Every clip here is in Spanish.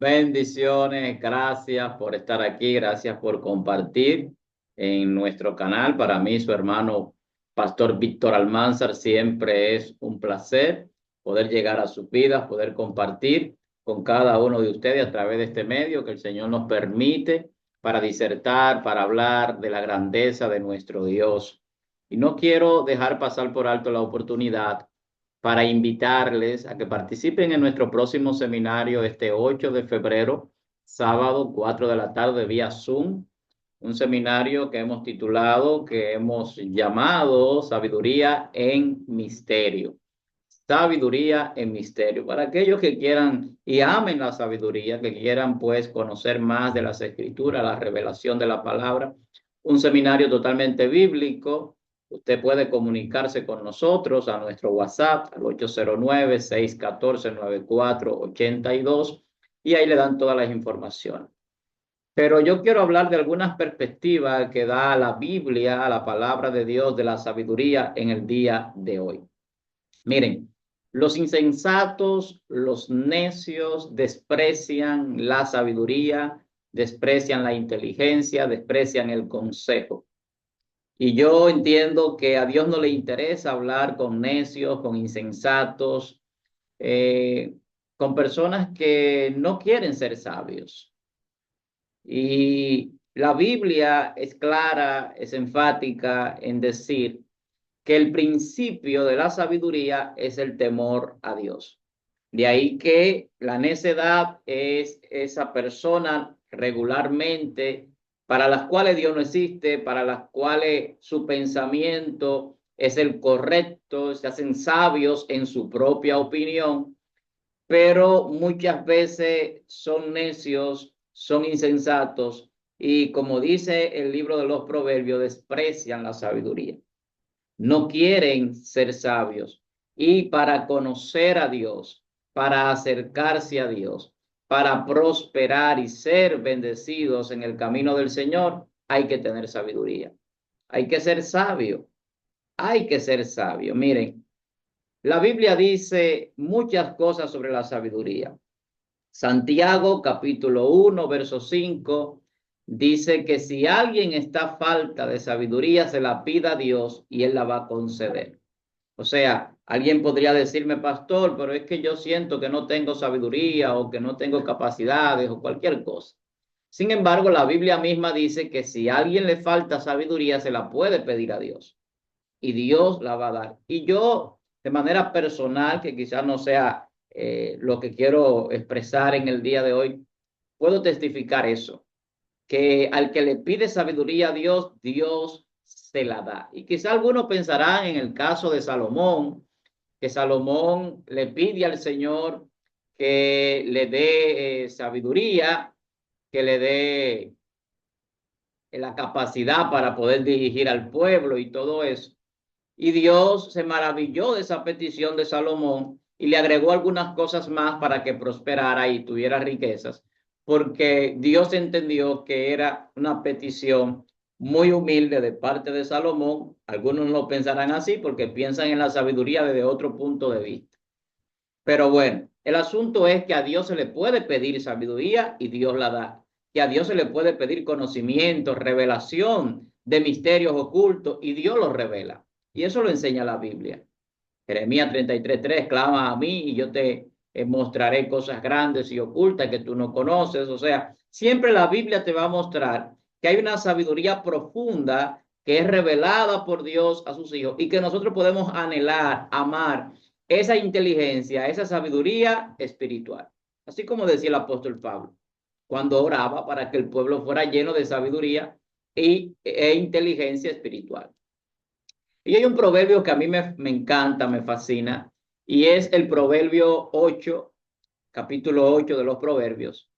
Bendiciones, gracias por estar aquí, gracias por compartir en nuestro canal. Para mí, su hermano Pastor Víctor Almanzar, siempre es un placer poder llegar a sus vidas, poder compartir con cada uno de ustedes a través de este medio que el Señor nos permite para disertar, para hablar de la grandeza de nuestro Dios. Y no quiero dejar pasar por alto la oportunidad para invitarles a que participen en nuestro próximo seminario este 8 de febrero, sábado 4 de la tarde vía Zoom, un seminario que hemos titulado, que hemos llamado Sabiduría en Misterio. Sabiduría en Misterio. Para aquellos que quieran y amen la sabiduría, que quieran pues conocer más de las Escrituras, la revelación de la palabra, un seminario totalmente bíblico. Usted puede comunicarse con nosotros a nuestro WhatsApp al 809-614-9482 y ahí le dan todas las informaciones. Pero yo quiero hablar de algunas perspectivas que da la Biblia, la palabra de Dios, de la sabiduría en el día de hoy. Miren, los insensatos, los necios desprecian la sabiduría, desprecian la inteligencia, desprecian el consejo. Y yo entiendo que a Dios no le interesa hablar con necios, con insensatos, eh, con personas que no quieren ser sabios. Y la Biblia es clara, es enfática en decir que el principio de la sabiduría es el temor a Dios. De ahí que la necedad es esa persona regularmente para las cuales Dios no existe, para las cuales su pensamiento es el correcto, se hacen sabios en su propia opinión, pero muchas veces son necios, son insensatos y como dice el libro de los Proverbios, desprecian la sabiduría. No quieren ser sabios. Y para conocer a Dios, para acercarse a Dios, para prosperar y ser bendecidos en el camino del Señor, hay que tener sabiduría. Hay que ser sabio. Hay que ser sabio. Miren, la Biblia dice muchas cosas sobre la sabiduría. Santiago capítulo 1, verso 5, dice que si alguien está falta de sabiduría, se la pida a Dios y él la va a conceder. O sea, alguien podría decirme, pastor, pero es que yo siento que no tengo sabiduría o que no tengo capacidades o cualquier cosa. Sin embargo, la Biblia misma dice que si a alguien le falta sabiduría, se la puede pedir a Dios y Dios la va a dar. Y yo, de manera personal, que quizás no sea lo que quiero expresar en el día de hoy, puedo testificar eso, que al que le pide sabiduría a Dios, Dios se la da. Y quizá algunos pensarán en el caso de Salomón, que Salomón le pide al Señor que le dé sabiduría, que le dé la capacidad para poder dirigir al pueblo y todo eso. Y Dios se maravilló de esa petición de Salomón y le agregó algunas cosas más para que prosperara y tuviera riquezas, porque Dios entendió que era una petición muy humilde de parte de Salomón. Algunos lo pensarán así porque piensan en la sabiduría desde otro punto de vista. Pero bueno, el asunto es que a Dios se le puede pedir sabiduría y Dios la da. Que a Dios se le puede pedir conocimiento, revelación de misterios ocultos y Dios los revela. Y eso lo enseña la Biblia. Jeremías 33:3, clama a mí y yo te mostraré cosas grandes y ocultas que tú no conoces. O sea, siempre la Biblia te va a mostrar que hay una sabiduría profunda que es revelada por Dios a sus hijos y que nosotros podemos anhelar, amar esa inteligencia, esa sabiduría espiritual. Así como decía el apóstol Pablo, cuando oraba para que el pueblo fuera lleno de sabiduría e inteligencia espiritual. Y hay un proverbio que a mí me encanta, me fascina, y es el proverbio 8, capítulo 8 de los proverbios,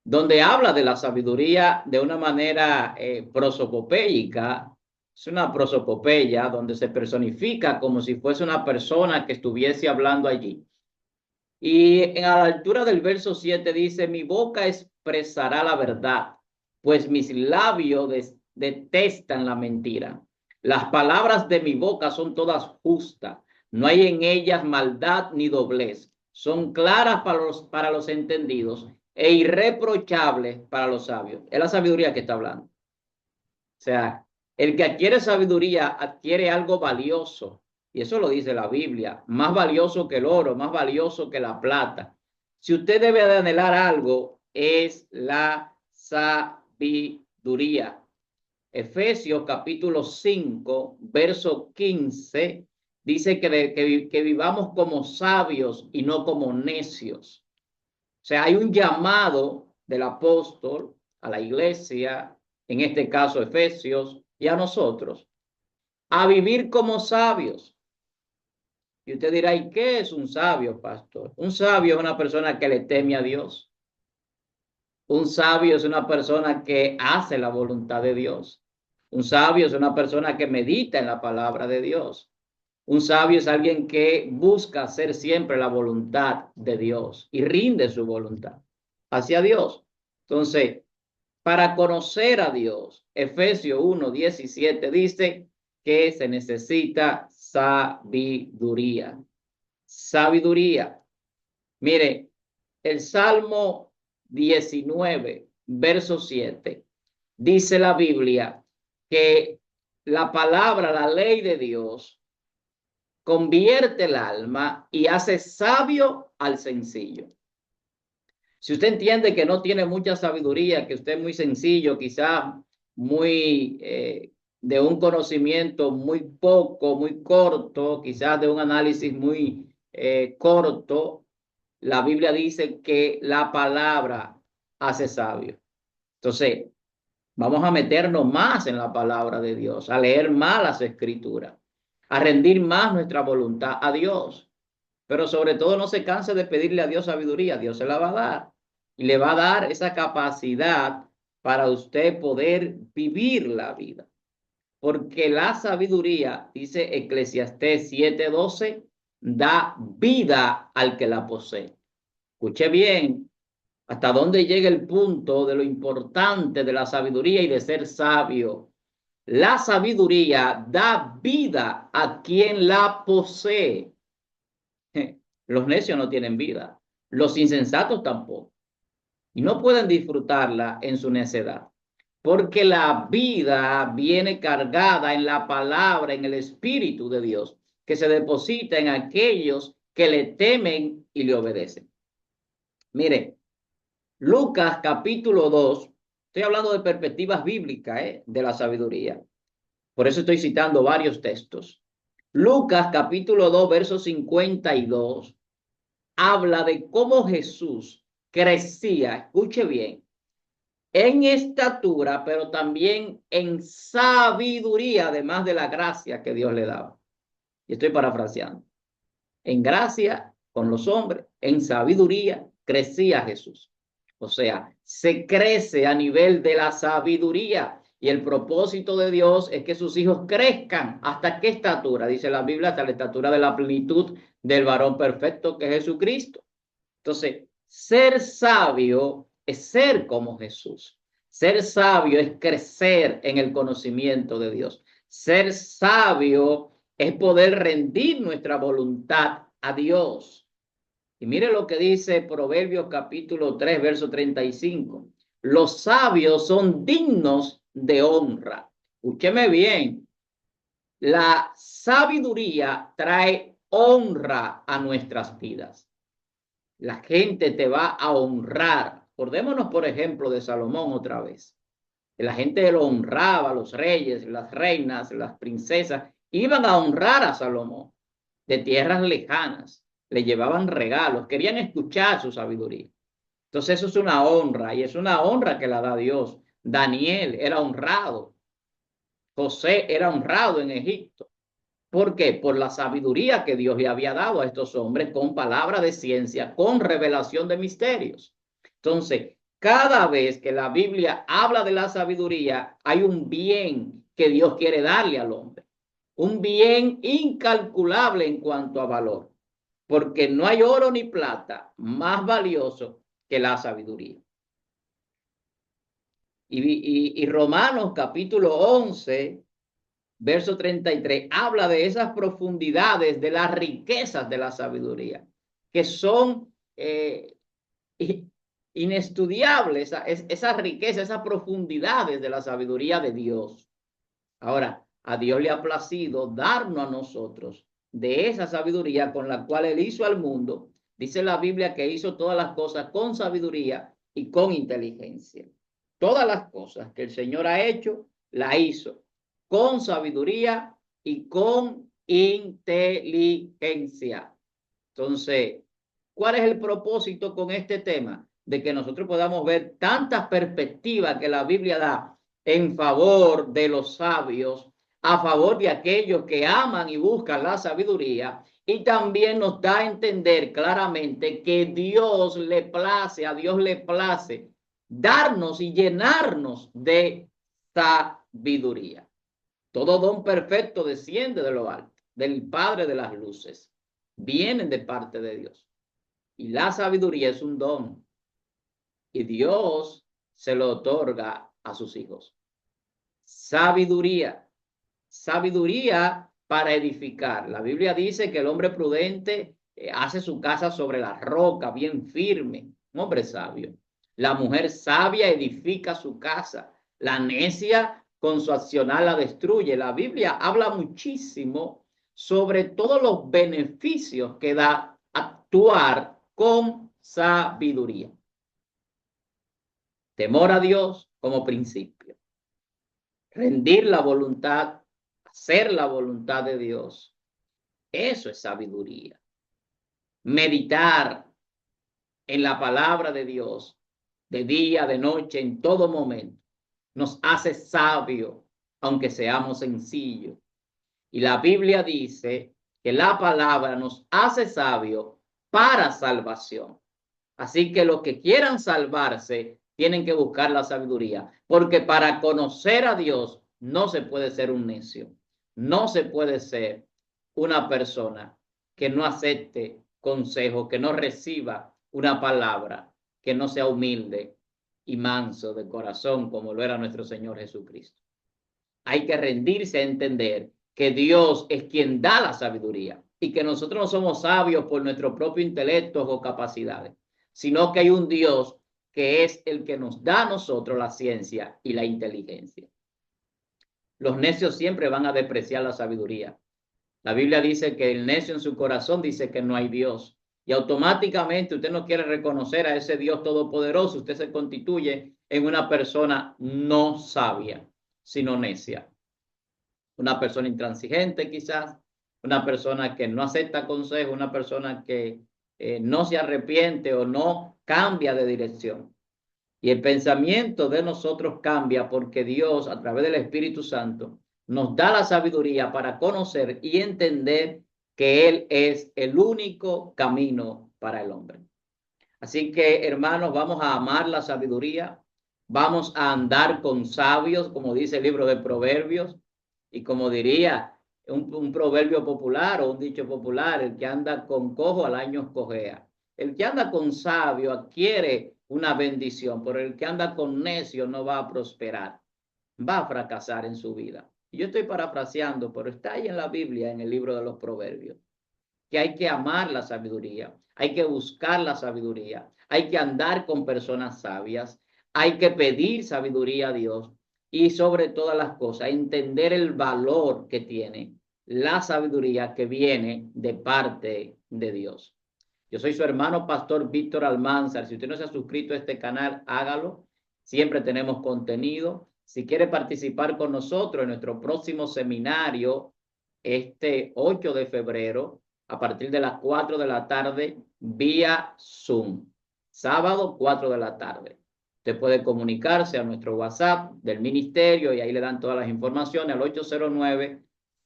donde habla de la sabiduría de una manera prosopopéica. Es una prosopopeya donde se personifica como si fuese una persona que estuviese hablando allí. Y a la altura del verso 7 dice, mi boca expresará la verdad, pues mis labios detestan la mentira. Las palabras de mi boca son todas justas, no hay en ellas maldad ni doblez. Son claras para los entendidos e irreprochable para los sabios. Es la sabiduría que está hablando. O sea, el que adquiere sabiduría adquiere algo valioso. Y eso lo dice la Biblia. Más valioso que el oro, más valioso que la plata. Si usted debe de anhelar algo, es la sabiduría. Efesios capítulo 5, verso 15, dice que vivamos como sabios y no como necios. O sea, hay un llamado del apóstol a la iglesia, en este caso Efesios, y a nosotros, a vivir como sabios. Y usted dirá, ¿y qué es un sabio, pastor? Un sabio es una persona que le teme a Dios. Un sabio es una persona que hace la voluntad de Dios. Un sabio es una persona que medita en la palabra de Dios. Un sabio es alguien que busca hacer siempre la voluntad de Dios y rinde su voluntad hacia Dios. Entonces, para conocer a Dios, Efesios 1:17 dice que se necesita sabiduría. Sabiduría. Mire, el Salmo 19, verso 7, dice la Biblia que la palabra, la ley de Dios, convierte el alma y hace sabio al sencillo. Si usted entiende que no tiene mucha sabiduría, que usted es muy sencillo, quizá muy de un conocimiento muy poco, muy corto, quizás de un análisis muy corto, la Biblia dice que la palabra hace sabio. Entonces, vamos a meternos más en la palabra de Dios, a leer más las escrituras, a rendir más nuestra voluntad a Dios. Pero sobre todo no se canse de pedirle a Dios sabiduría, Dios se la va a dar. Y le va a dar esa capacidad para usted poder vivir la vida. Porque la sabiduría, dice Eclesiastés 7:12, da vida al que la posee. Escuche bien, hasta dónde llega el punto de lo importante de la sabiduría y de ser sabio. La sabiduría da vida a quien la posee. Los necios no tienen vida, los insensatos tampoco, y no pueden disfrutarla en su necedad, porque la vida viene cargada en la palabra, en el Espíritu de Dios, que se deposita en aquellos que le temen y le obedecen. Mire, Lucas capítulo 2, estoy hablando de perspectivas bíblicas, de la sabiduría. Por eso estoy citando varios textos. Lucas capítulo 2, verso 52, habla de cómo Jesús crecía, escuche bien, en estatura, pero también en sabiduría, además de la gracia que Dios le daba. Y estoy parafraseando. En gracia con los hombres, en sabiduría crecía Jesús. O sea, se crece a nivel de la sabiduría. Y el propósito de Dios es que sus hijos crezcan. ¿Hasta qué estatura? Dice la Biblia, hasta la estatura de la plenitud del varón perfecto que es Jesucristo. Entonces, ser sabio es ser como Jesús. Ser sabio es crecer en el conocimiento de Dios. Ser sabio es poder rendir nuestra voluntad a Dios. Y mire lo que dice Proverbios capítulo 3, verso 35. Los sabios son dignos de honra. Escúcheme bien. La sabiduría trae honra a nuestras vidas. La gente te va a honrar. Acordémonos, por ejemplo, de Salomón otra vez. La gente lo honraba, los reyes, las reinas, las princesas, iban a honrar a Salomón de tierras lejanas. Le llevaban regalos, querían escuchar su sabiduría. Entonces eso es una honra y es una honra que la da Dios. Daniel era honrado. José era honrado en Egipto. ¿Por qué? Por la sabiduría que Dios le había dado a estos hombres con palabra de ciencia, con revelación de misterios. Entonces, cada vez que la Biblia habla de la sabiduría, hay un bien que Dios quiere darle al hombre. Un bien incalculable en cuanto a valor. Porque no hay oro ni plata más valioso que la sabiduría. Y Romanos capítulo 11, verso 33, habla de esas profundidades, de las riquezas de la sabiduría, que son inestudiable esa riqueza, esas profundidades de la sabiduría de Dios. Ahora, a Dios le ha placido darnos a nosotros de esa sabiduría con la cual Él hizo al mundo. Dice la Biblia que hizo todas las cosas con sabiduría y con inteligencia. Todas las cosas que el Señor ha hecho, la hizo con sabiduría y con inteligencia. Entonces, ¿cuál es el propósito con este tema? De que nosotros podamos ver tantas perspectivas que la Biblia da en favor de los sabios, a favor de aquellos que aman y buscan la sabiduría, y también nos da a entender claramente que a Dios le place darnos y llenarnos de sabiduría. Todo don perfecto desciende de lo alto, del Padre de las luces. Vienen de parte de Dios. Y la sabiduría es un don. Y Dios se lo otorga a sus hijos. Sabiduría. Sabiduría para edificar. La Biblia dice que el hombre prudente hace su casa sobre la roca, bien firme. Un hombre sabio. La mujer sabia edifica su casa. La necia con su accionar la destruye. La Biblia habla muchísimo sobre todos los beneficios que da actuar con sabiduría. Temor a Dios como principio. Rendir la voluntad, hacer la voluntad de Dios. Eso es sabiduría. Meditar en la palabra de Dios, de día, de noche, en todo momento, nos hace sabios, aunque seamos sencillos. Y la Biblia dice que la palabra nos hace sabios para salvación. Así que los que quieran salvarse tienen que buscar la sabiduría, porque para conocer a Dios no se puede ser un necio, no se puede ser una persona que no acepte consejo, que no reciba una palabra, que no sea humilde y manso de corazón como lo era nuestro Señor Jesucristo. Hay que rendirse a entender que Dios es quien da la sabiduría y que nosotros no somos sabios por nuestro propio intelecto o capacidades, sino que hay un Dios que es el que nos da a nosotros la ciencia y la inteligencia. Los necios siempre van a despreciar la sabiduría. La Biblia dice que el necio en su corazón dice que no hay Dios. Y automáticamente usted no quiere reconocer a ese Dios todopoderoso, usted se constituye en una persona no sabia, sino necia. Una persona intransigente quizás, una persona que no acepta consejo, una persona que no se arrepiente o no cambia de dirección. Y el pensamiento de nosotros cambia porque Dios, a través del Espíritu Santo, nos da la sabiduría para conocer y entender que Él es el único camino para el hombre. Así que, hermanos, vamos a amar la sabiduría, vamos a andar con sabios, como dice el libro de Proverbios, y como diría un proverbio popular o un dicho popular, el que anda con cojo al año cojea. El que anda con sabio adquiere una bendición, pero el que anda con necio no va a prosperar, va a fracasar en su vida. Yo estoy parafraseando, pero está ahí en la Biblia, en el libro de los Proverbios, que hay que amar la sabiduría, hay que buscar la sabiduría, hay que andar con personas sabias, hay que pedir sabiduría a Dios y sobre todas las cosas entender el valor que tiene la sabiduría que viene de parte de Dios. Yo soy su hermano pastor Víctor Almanzar. Si usted no se ha suscrito a este canal, hágalo. Siempre tenemos contenido. Si quiere participar con nosotros en nuestro próximo seminario, este 8 de febrero, a partir de las 4 de la tarde, vía Zoom. Sábado, 4 de la tarde. Usted puede comunicarse a nuestro WhatsApp del ministerio y ahí le dan todas las informaciones al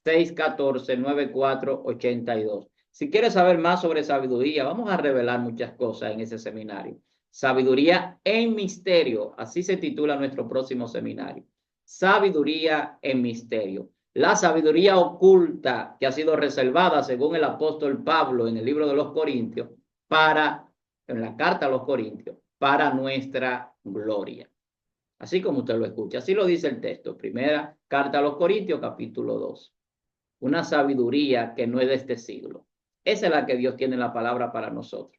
809-614-9482. Si quieres saber más sobre sabiduría, vamos a revelar muchas cosas en ese seminario. Sabiduría en misterio, así se titula nuestro próximo seminario. Sabiduría en misterio. La sabiduría oculta que ha sido reservada, según el apóstol Pablo en el libro de los Corintios, en la carta a los Corintios, para nuestra gloria. Así como usted lo escucha, así lo dice el texto. Primera carta a los Corintios, capítulo 2. Una sabiduría que no es de este siglo. Esa es la que Dios tiene en la palabra para nosotros.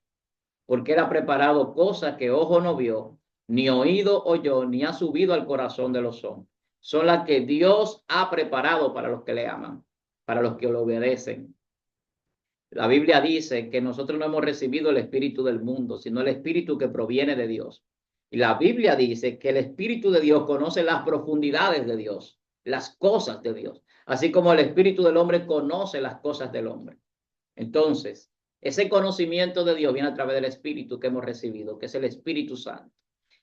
porque Él ha preparado cosas que ojo no vio, ni oído oyó, ni ha subido al corazón de los hombres. Son las que Dios ha preparado para los que le aman, para los que le obedecen. La Biblia dice que nosotros no hemos recibido el espíritu del mundo, sino el espíritu que proviene de Dios. Y la Biblia dice que el espíritu de Dios conoce las profundidades de Dios, las cosas de Dios, así como el espíritu del hombre conoce las cosas del hombre. Entonces, ese conocimiento de Dios viene a través del espíritu que hemos recibido, que es el Espíritu Santo.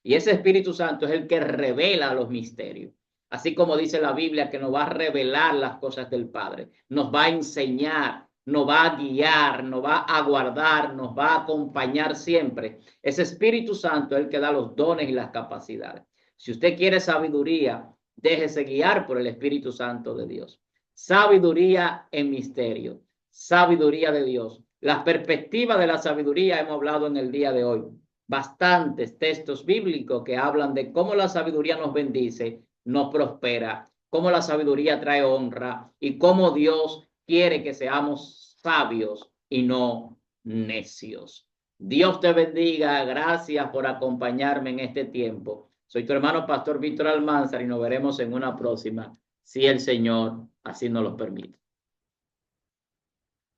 Y ese Espíritu Santo es el que revela los misterios. Así como dice la Biblia que nos va a revelar las cosas del Padre, nos va a enseñar, nos va a guiar, nos va a guardar, nos va a acompañar siempre. Ese Espíritu Santo es el que da los dones y las capacidades. Si usted quiere sabiduría, déjese guiar por el Espíritu Santo de Dios. Sabiduría en misterio, sabiduría de Dios. Las perspectivas de la sabiduría hemos hablado en el día de hoy. Bastantes textos bíblicos que hablan de cómo la sabiduría nos bendice, nos prospera, cómo la sabiduría trae honra y cómo Dios quiere que seamos sabios y no necios. Dios te bendiga. Gracias por acompañarme en este tiempo. Soy tu hermano Pastor Víctor Almanzar y nos veremos en una próxima, si el Señor así nos lo permite.